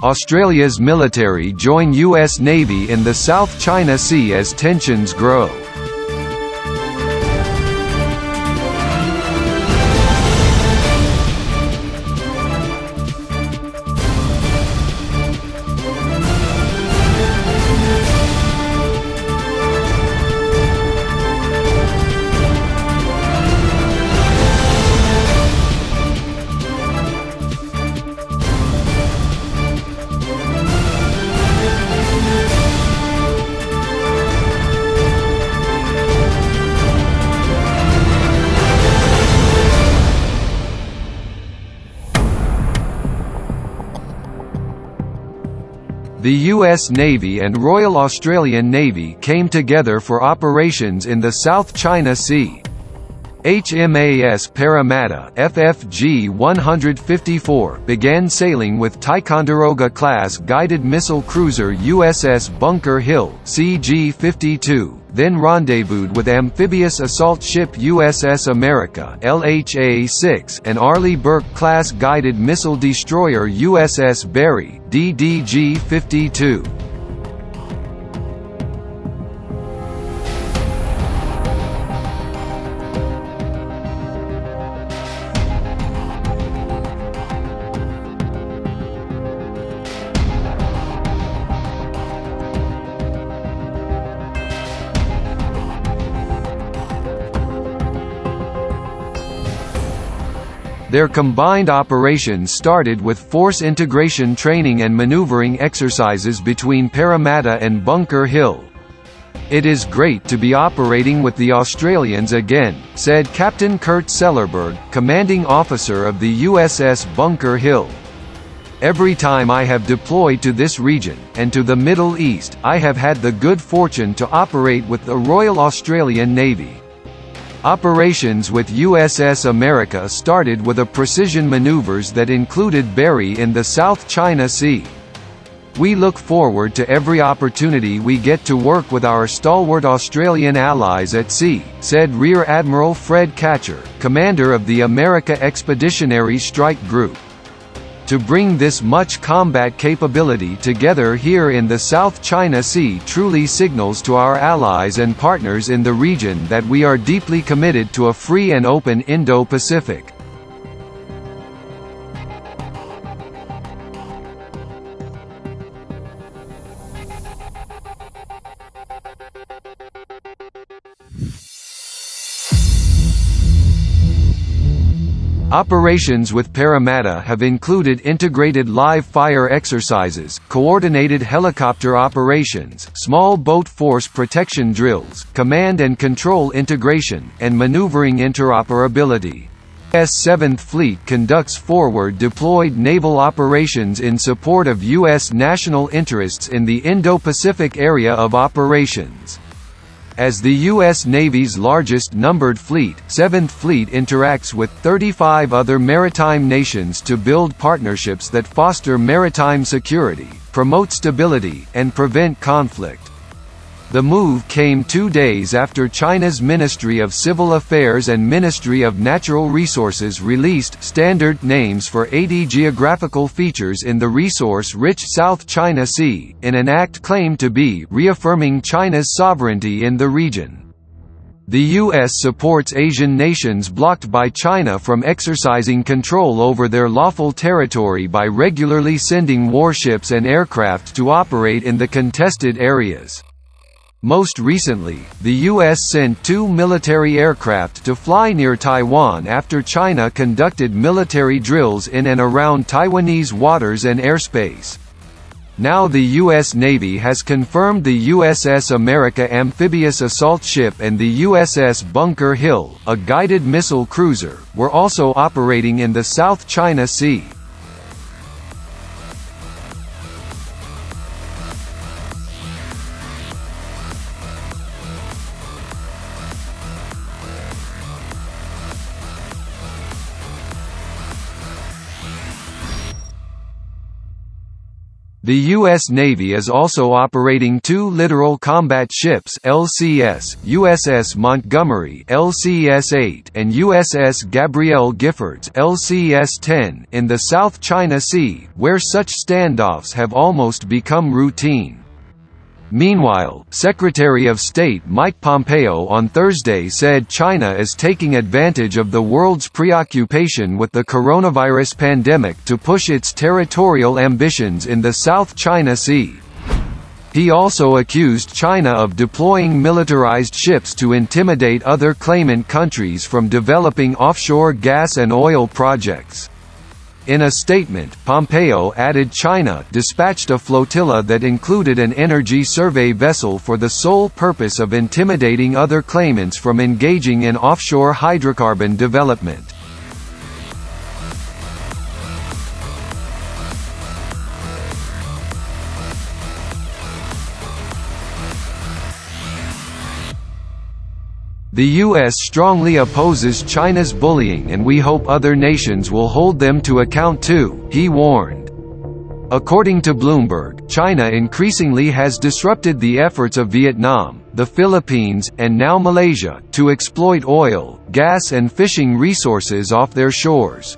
Australia's military join US Navy in the South China Sea as tensions grow. The US Navy and Royal Australian Navy came together for operations in the South China Sea. HMAS Parramatta FFG 154 began sailing with Ticonderoga-class guided missile cruiser USS Bunker Hill CG-52, then rendezvoused with amphibious assault ship USS America LHA-6 and Arleigh Burke-class guided missile destroyer USS Berry DDG-52. Their combined operations started with force integration training and maneuvering exercises between Parramatta and Bunker Hill. "It is great to be operating with the Australians again," said Captain Kurt Sellerberg, commanding officer of the USS Bunker Hill. "Every time I have deployed to this region, and to the Middle East, I have had the good fortune to operate with the Royal Australian Navy." Operations with USS America started with a precision maneuvers that included Berry in the South China Sea. "We look forward to every opportunity we get to work with our stalwart Australian allies at sea," said Rear Admiral Fred Catcher, commander of the America Expeditionary Strike Group. "To bring this much combat capability together here in the South China Sea truly signals to our allies and partners in the region that we are deeply committed to a free and open Indo-Pacific." Operations with Parramatta have included integrated live-fire exercises, coordinated helicopter operations, small boat force protection drills, command and control integration, and maneuvering interoperability. U.S. 7th Fleet conducts forward-deployed naval operations in support of U.S. national interests in the Indo-Pacific area of operations. As the U.S. Navy's largest numbered fleet, 7th Fleet interacts with 35 other maritime nations to build partnerships that foster maritime security, promote stability, and prevent conflict. The move came 2 days after China's Ministry of Civil Affairs and Ministry of Natural Resources released standard names for 80 geographical features in the resource-rich South China Sea, in an act claimed to be reaffirming China's sovereignty in the region. The U.S. supports Asian nations blocked by China from exercising control over their lawful territory by regularly sending warships and aircraft to operate in the contested areas. Most recently, the U.S. sent 2 military aircraft to fly near Taiwan after China conducted military drills in and around Taiwanese waters and airspace. Now the U.S. Navy has confirmed the USS America amphibious assault ship and the USS Bunker Hill, a guided missile cruiser, were also operating in the South China Sea. The U.S. Navy is also operating 2 littoral combat ships LCS, USS Montgomery LCS-8 and USS Gabrielle Giffords LCS-10 in the South China Sea, where such standoffs have almost become routine. Meanwhile, Secretary of State Mike Pompeo on Thursday said China is taking advantage of the world's preoccupation with the coronavirus pandemic to push its territorial ambitions in the South China Sea. He also accused China of deploying militarized ships to intimidate other claimant countries from developing offshore gas and oil projects. In a statement, Pompeo added China dispatched a flotilla that included an energy survey vessel for the sole purpose of intimidating other claimants from engaging in offshore hydrocarbon development. The U.S. strongly opposes China's bullying and we hope other nations will hold them to account too, he warned. According to Bloomberg, China increasingly has disrupted the efforts of Vietnam, the Philippines, and now Malaysia, to exploit oil, gas and fishing resources off their shores.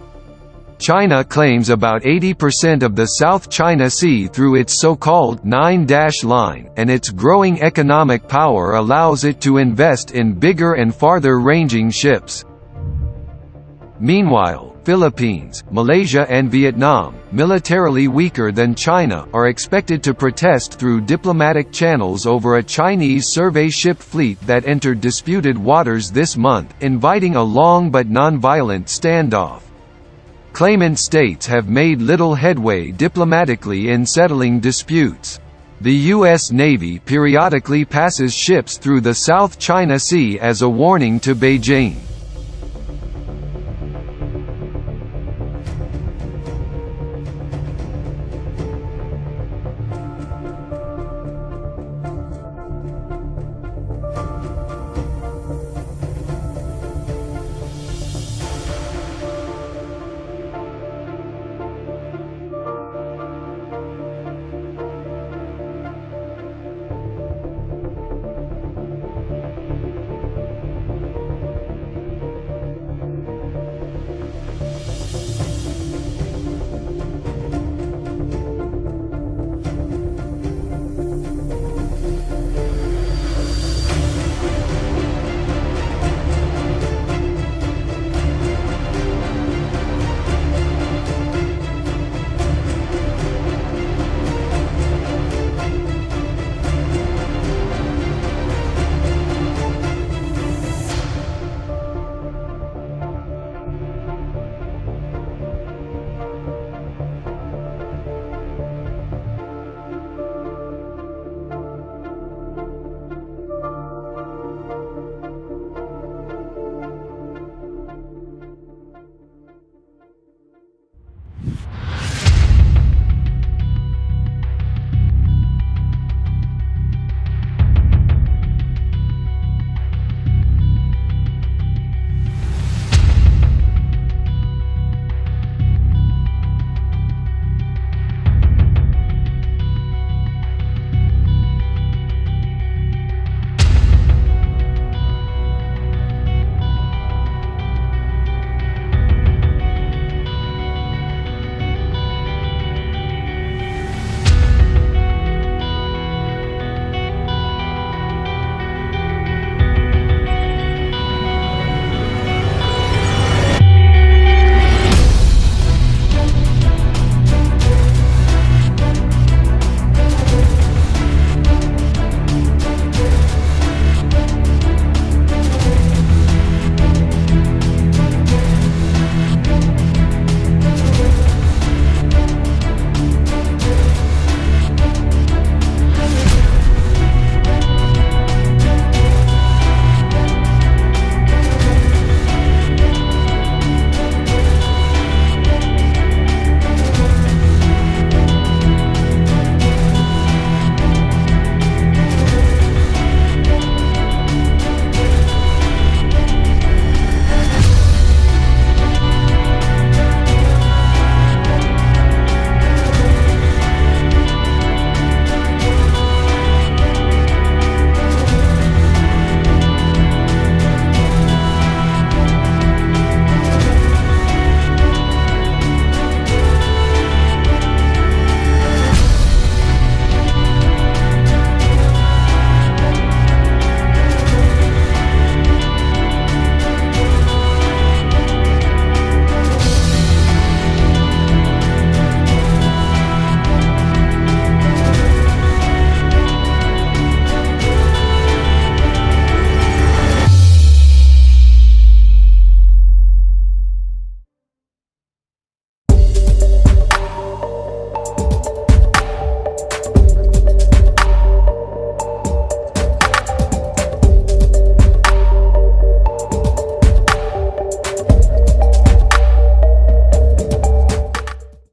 China claims about 80% of the South China Sea through its so-called Nine-Dash Line, and its growing economic power allows it to invest in bigger and farther-ranging ships. Meanwhile, Philippines, Malaysia and Vietnam, militarily weaker than China, are expected to protest through diplomatic channels over a Chinese survey ship fleet that entered disputed waters this month, inviting a long but non-violent standoff. Claimant states have made little headway diplomatically in settling disputes. The U.S. Navy periodically passes ships through the South China Sea as a warning to Beijing.